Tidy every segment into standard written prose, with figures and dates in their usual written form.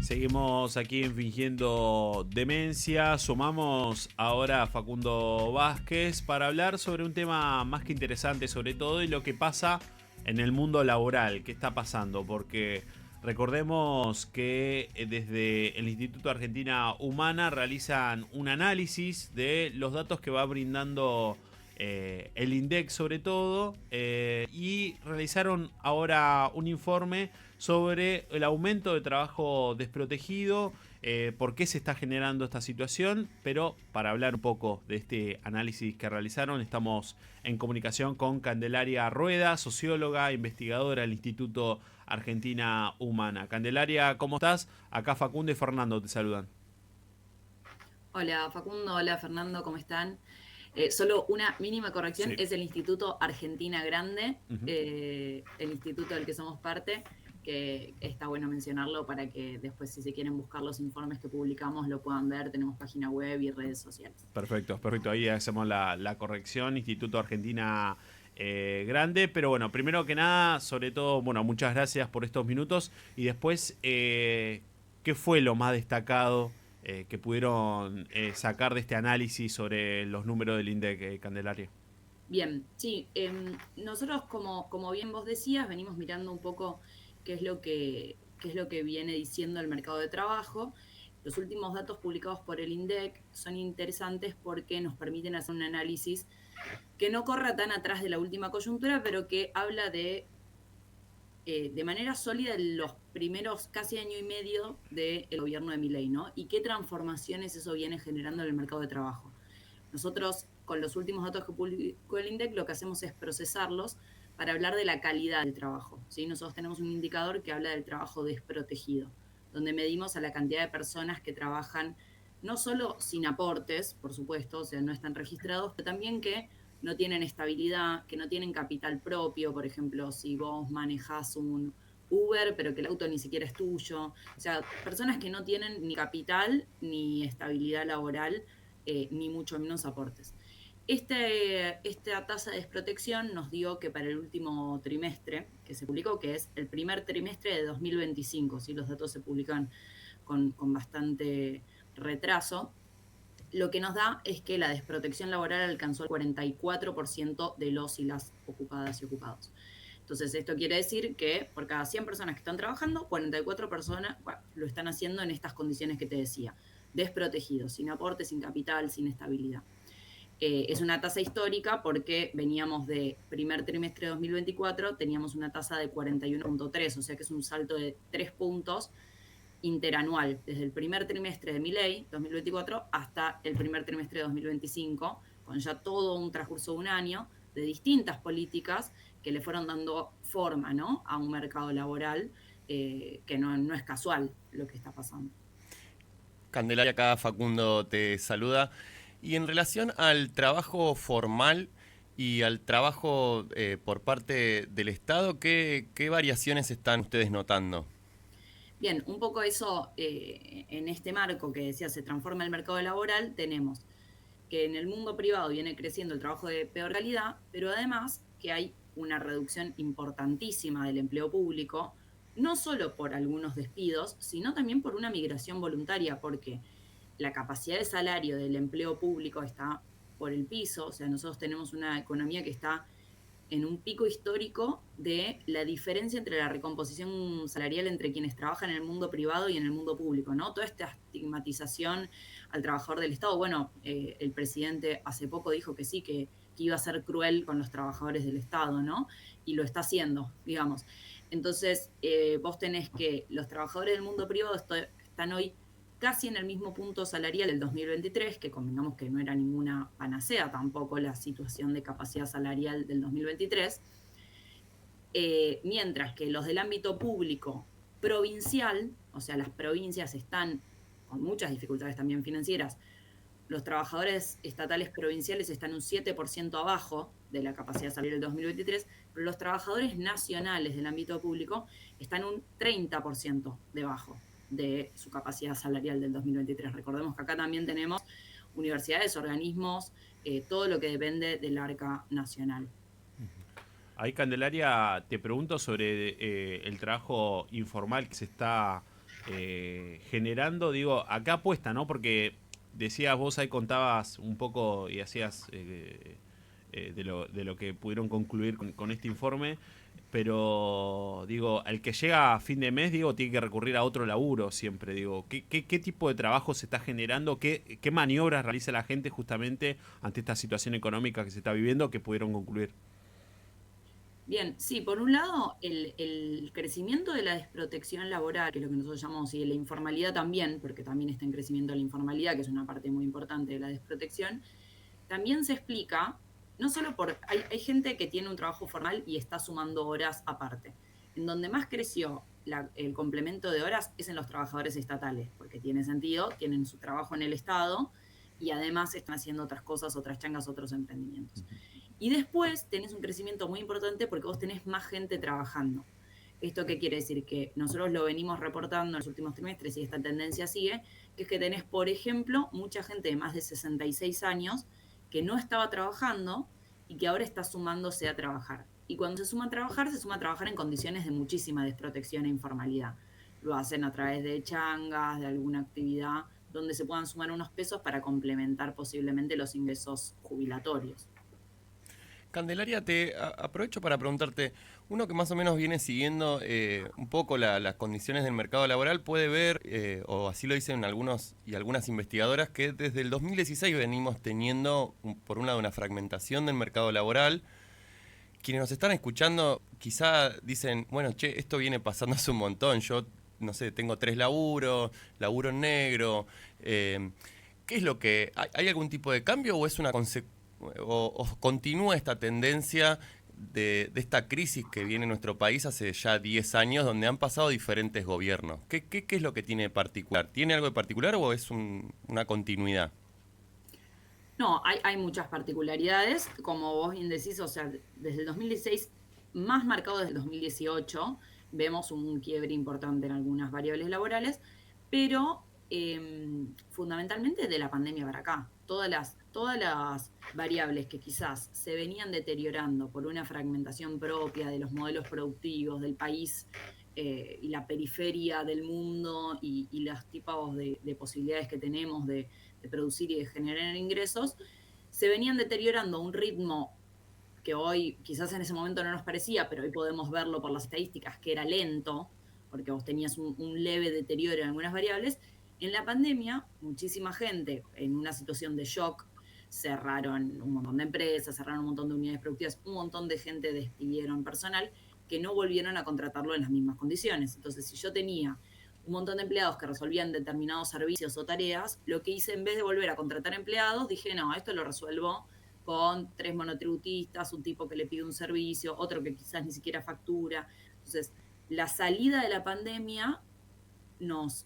Seguimos aquí en Fingiendo Demencia. Sumamos ahora a Facundo Vázquez para hablar sobre un tema más que interesante, sobre todo, y lo que pasa en el mundo laboral. ¿Qué está pasando? Porque recordemos que desde el Instituto Argentina Humana realizan un análisis de los datos que va brindando el INDEC sobre todo, y realizaron ahora un informe sobre el aumento de trabajo desprotegido, por qué se está generando esta situación. Pero para hablar un poco de este análisis que realizaron, estamos en comunicación con Candelaria Rueda, socióloga, investigadora del Instituto Argentina Humana. Candelaria, ¿cómo estás? Acá Facundo y Fernando te saludan. Hola Facundo, hola Fernando, ¿cómo están? Solo una mínima corrección, Sí. es el Instituto Argentina Grande, Ujú. el instituto del que somos parte, que está bueno mencionarlo para que después, si se quieren buscar los informes que publicamos, lo puedan ver. Tenemos página web y redes sociales. Perfecto, perfecto. Ahí hacemos la corrección. Instituto Argentina Grande. Pero bueno, primero que nada, sobre todo, bueno, muchas gracias por estos minutos. Y después, ¿qué fue lo más destacado que pudieron sacar de este análisis sobre los números del INDEC, Candelaria? Bien, sí, nosotros como bien vos decías, venimos mirando un poco qué es lo que viene diciendo el mercado de trabajo. Los últimos datos publicados por el INDEC son interesantes porque nos permiten hacer un análisis que no corra tan atrás de la última coyuntura, pero que habla de manera sólida de los primeros casi año y medio del gobierno de Milei, ¿no? Y qué transformaciones eso viene generando en el mercado de trabajo. Nosotros, con los últimos datos que publicó el INDEC, lo que hacemos es procesarlos para hablar de la calidad del trabajo, ¿sí? Nosotros tenemos un indicador que habla del trabajo desprotegido, donde medimos a la cantidad de personas que trabajan no solo sin aportes, por supuesto, o sea, no están registrados, pero también que no tienen estabilidad, que no tienen capital propio. Por ejemplo, si vos manejás un Uber, pero que el auto ni siquiera es tuyo. O sea, personas que no tienen ni capital ni estabilidad laboral, ni mucho menos aportes. Esta tasa de desprotección nos dio que para el último trimestre que se publicó, que es el primer trimestre de 2025, ¿sí? Los datos se publican con bastante retraso. Lo que nos da es que la desprotección laboral alcanzó el 44% de los y las ocupadas y ocupados. Entonces, esto quiere decir que por cada 100 personas que están trabajando, 44 personas, bueno, lo están haciendo en estas condiciones que te decía: desprotegidos, sin aporte, sin capital, sin estabilidad. Es una tasa histórica porque veníamos de primer trimestre de 2024, teníamos una tasa de 41.3, o sea que es un salto de 3 puntos interanual, desde el primer trimestre de Milei, 2024, hasta el primer trimestre de 2025, con ya todo un transcurso de un año de distintas políticas que le fueron dando forma, ¿no?, a un mercado laboral, que no es casual lo que está pasando. Candelaria, acá Facundo te saluda. Y en relación al trabajo formal y al trabajo por parte del Estado, ¿qué variaciones están ustedes notando? Bien, un poco eso, en este marco que decía se transforma el mercado laboral, tenemos que en el mundo privado viene creciendo el trabajo de peor calidad, pero además que hay una reducción importantísima del empleo público, no solo por algunos despidos, sino también por una migración voluntaria, porque la capacidad de salario del empleo público está por el piso. O sea, nosotros tenemos una economía que está en un pico histórico de la diferencia entre la recomposición salarial entre quienes trabajan en el mundo privado y en el mundo público, ¿no? Toda esta estigmatización al trabajador del Estado. Bueno, el presidente hace poco dijo que sí, que iba a ser cruel con los trabajadores del Estado, ¿no? Y lo está haciendo, digamos. Entonces, vos tenés que los trabajadores del mundo privado están hoy casi en el mismo punto salarial del 2023, que convengamos que no era ninguna panacea tampoco la situación de capacidad salarial del 2023, mientras que los del ámbito público provincial, o sea, las provincias están con muchas dificultades también financieras. Los trabajadores estatales provinciales están un 7% abajo de la capacidad salarial del 2023, pero los trabajadores nacionales del ámbito público están un 30% debajo de su capacidad salarial del 2023. Recordemos que acá también tenemos universidades, organismos, todo lo que depende del arca nacional. Ahí, Candelaria, te pregunto sobre el trabajo informal que se está generando, digo, acá apuesta, ¿no? Porque decías vos ahí, contabas un poco y hacías de lo que pudieron concluir con este informe, pero digo, el que llega a fin de mes, digo, tiene que recurrir a otro laburo siempre, digo, ¿qué tipo de trabajo se está generando? ¿Qué maniobras realiza la gente justamente ante esta situación económica que se está viviendo que pudieron concluir? Bien, sí, por un lado, el crecimiento de la desprotección laboral, que es lo que nosotros llamamos, y de la informalidad también, porque también está en crecimiento la informalidad, que es una parte muy importante de la desprotección, también se explica, no solo por, hay gente que tiene un trabajo formal y está sumando horas aparte. En donde más creció el complemento de horas es en los trabajadores estatales, porque tiene sentido, tienen su trabajo en el Estado y además están haciendo otras cosas, otras changas, otros emprendimientos. Y después tenés un crecimiento muy importante porque vos tenés más gente trabajando. ¿Esto qué quiere decir? Que nosotros lo venimos reportando en los últimos trimestres y esta tendencia sigue, que es que tenés, por ejemplo, mucha gente de más de 66 años que no estaba trabajando y que ahora está sumándose a trabajar. Y cuando se suma a trabajar en condiciones de muchísima desprotección e informalidad. Lo hacen a través de changas, de alguna actividad donde se puedan sumar unos pesos para complementar posiblemente los ingresos jubilatorios. Candelaria, aprovecho para preguntarte, uno que más o menos viene siguiendo un poco las condiciones del mercado laboral puede ver, o así lo dicen algunos y algunas investigadoras, que desde el 2016 venimos teniendo, por un lado, una fragmentación del mercado laboral. Quienes nos están escuchando quizá dicen, bueno, che, esto viene pasando hace un montón, yo, no sé, tengo 3 laburos, laburo en negro. ¿Qué es lo que... ¿Hay algún tipo de cambio o es una consecuencia? O continúa esta tendencia de esta crisis que viene en nuestro país hace ya 10 años, donde han pasado diferentes gobiernos? ¿Qué es lo que tiene de particular? ¿Tiene algo de particular o es una continuidad? No, hay muchas particularidades, como vos bien decís, o sea, desde el 2016, más marcado desde el 2018, vemos un quiebre importante en algunas variables laborales, pero fundamentalmente de la pandemia para acá. Todas las variables que quizás se venían deteriorando por una fragmentación propia de los modelos productivos del país y la periferia del mundo y los tipos de posibilidades que tenemos de producir y de generar ingresos, se venían deteriorando a un ritmo que hoy quizás en ese momento no nos parecía, pero hoy podemos verlo por las estadísticas, que era lento, porque vos tenías un leve deterioro en algunas variables. En la pandemia, muchísima gente en una situación de shock, cerraron un montón de empresas, cerraron un montón de unidades productivas, un montón de gente despidieron personal que no volvieron a contratarlo en las mismas condiciones. Entonces, si yo tenía un montón de empleados que resolvían determinados servicios o tareas, lo que hice en vez de volver a contratar empleados, dije, no, esto lo resuelvo con 3 monotributistas, un tipo que le pide un servicio, otro que quizás ni siquiera factura. Entonces, la salida de la pandemia nos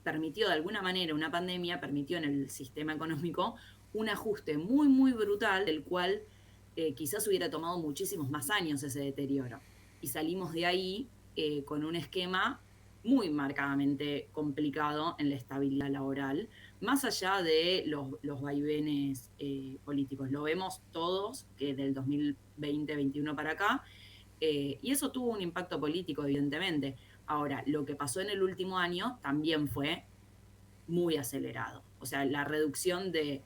permitió de alguna manera, una pandemia permitió en el sistema económico un ajuste muy, muy brutal, del cual quizás hubiera tomado muchísimos más años ese deterioro. Y salimos de ahí con un esquema muy marcadamente complicado en la estabilidad laboral, más allá de los vaivenes políticos. Lo vemos todos, que del 2020-21 para acá, y eso tuvo un impacto político, evidentemente. Ahora, lo que pasó en el último año también fue muy acelerado. O sea, la reducción de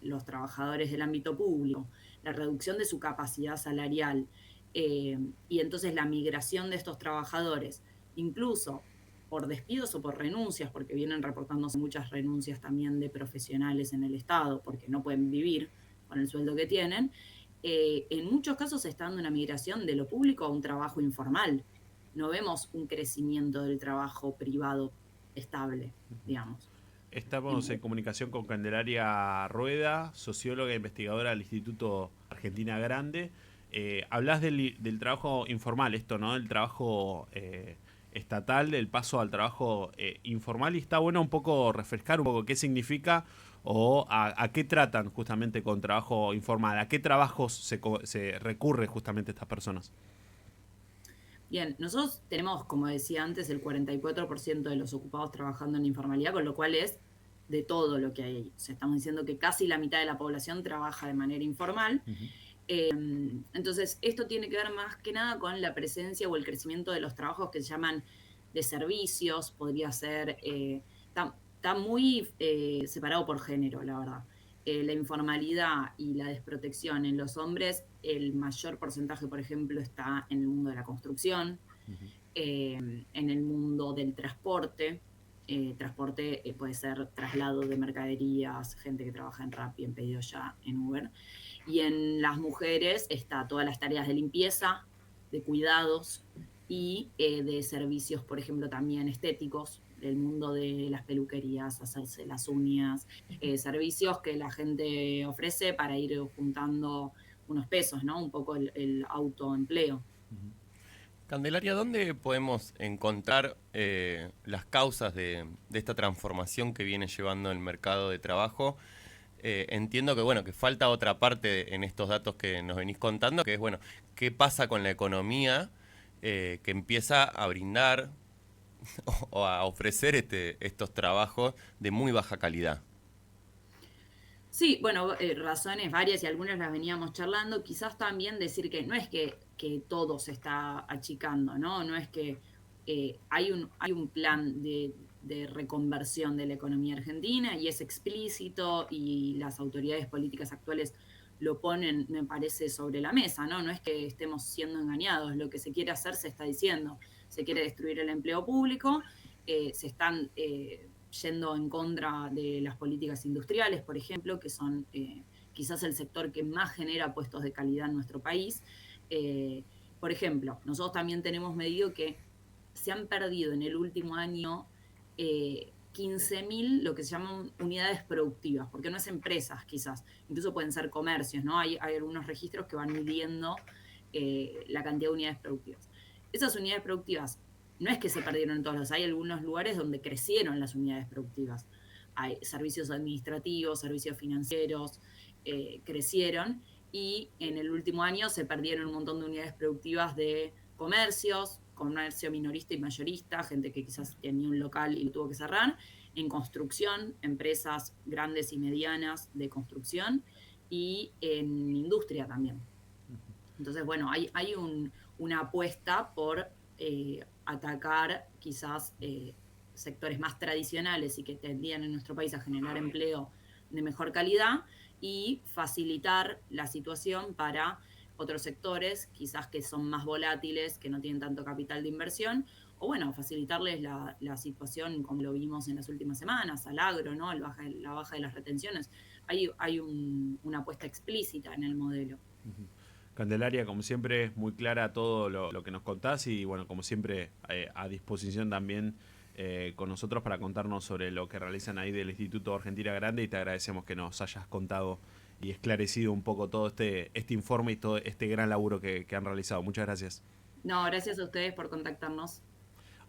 los trabajadores del ámbito público, la reducción de su capacidad salarial, y entonces la migración de estos trabajadores, incluso por despidos o por renuncias, porque vienen reportándose muchas renuncias también de profesionales en el Estado, porque no pueden vivir con el sueldo que tienen, en muchos casos se está dando una migración de lo público a un trabajo informal. No vemos un crecimiento del trabajo privado estable, digamos. Estamos en comunicación con Candelaria Rueda, socióloga e investigadora del Instituto Argentina Grande. Hablas del trabajo informal, esto, ¿no? El trabajo estatal, del paso al trabajo informal, y está bueno un poco refrescar un poco qué significa o a qué tratan justamente con trabajo informal, a qué trabajos se recurre justamente a estas personas. Bien, nosotros tenemos, como decía antes, el 44% de los ocupados trabajando en informalidad, con lo cual es de todo lo que hay ahí. O sea, estamos diciendo que casi la mitad de la población trabaja de manera informal. Uh-huh. Entonces, esto tiene que ver más que nada con la presencia o el crecimiento de los trabajos que se llaman de servicios, podría ser, está muy separado por género, la verdad. La informalidad y la desprotección en los hombres, el mayor porcentaje, por ejemplo, está en el mundo de la construcción, Ujú. en el mundo del transporte. Transporte puede ser traslado de mercaderías, gente que trabaja en Rappi, en Pedido Ya, en Uber. Y en las mujeres está todas las tareas de limpieza, de cuidados y de servicios, por ejemplo, también estéticos, del mundo de las peluquerías, hacerse las uñas, servicios que la gente ofrece para ir juntando unos pesos, ¿no? Un poco el autoempleo. Candelaria, ¿dónde podemos encontrar las causas de esta transformación que viene llevando el mercado de trabajo? Entiendo que bueno, que falta otra parte en estos datos que nos venís contando, que es bueno, ¿qué pasa con la economía que empieza a brindar o a ofrecer estos trabajos de muy baja calidad? Sí, bueno, razones varias y algunas las veníamos charlando. Quizás también decir que no es que todo se está achicando, ¿no? No es que hay un plan de reconversión de la economía argentina y es explícito y las autoridades políticas actuales lo ponen, me parece, sobre la mesa, ¿no? No es que estemos siendo engañados, lo que se quiere hacer se está diciendo. Se quiere destruir el empleo público, se están yendo en contra de las políticas industriales, por ejemplo, que son quizás el sector que más genera puestos de calidad en nuestro país. Eh, por ejemplo, nosotros también tenemos medido que se han perdido en el último año 15.000 lo que se llaman unidades productivas, porque no es empresas quizás, incluso pueden ser comercios, ¿no? Hay algunos registros que van midiendo la cantidad de unidades productivas. Esas unidades productivas no es que se perdieron en todos los, hay algunos lugares donde crecieron las unidades productivas. Hay servicios administrativos, servicios financieros, crecieron y en el último año se perdieron un montón de unidades productivas de comercios, comercio minorista y mayorista, gente que quizás tenía un local y lo tuvo que cerrar, en construcción, empresas grandes y medianas de construcción y en industria también. Entonces, bueno, hay una apuesta por atacar quizás sectores más tradicionales y que tendrían en nuestro país a generar empleo de mejor calidad y facilitar la situación para otros sectores, quizás que son más volátiles, que no tienen tanto capital de inversión, o bueno, facilitarles la situación como lo vimos en las últimas semanas, al agro, ¿no? La baja de las retenciones. Hay una apuesta explícita en el modelo. Candelaria, como siempre, muy clara todo lo que nos contás y bueno, como siempre, a disposición también con nosotros para contarnos sobre lo que realizan ahí del Instituto Argentina Grande y te agradecemos que nos hayas contado y esclarecido un poco todo este informe y todo este gran laburo que han realizado. Muchas gracias. No, gracias a ustedes por contactarnos.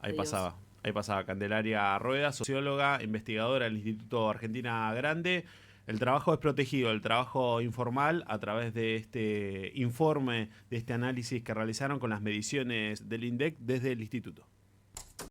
Ahí Adiós. pasaba. Ahí pasaba Candelaria Rueda, socióloga, investigadora del Instituto Argentina Grande. El trabajo es protegido, el trabajo informal, a través de este informe, de este análisis que realizaron con las mediciones del INDEC desde el instituto.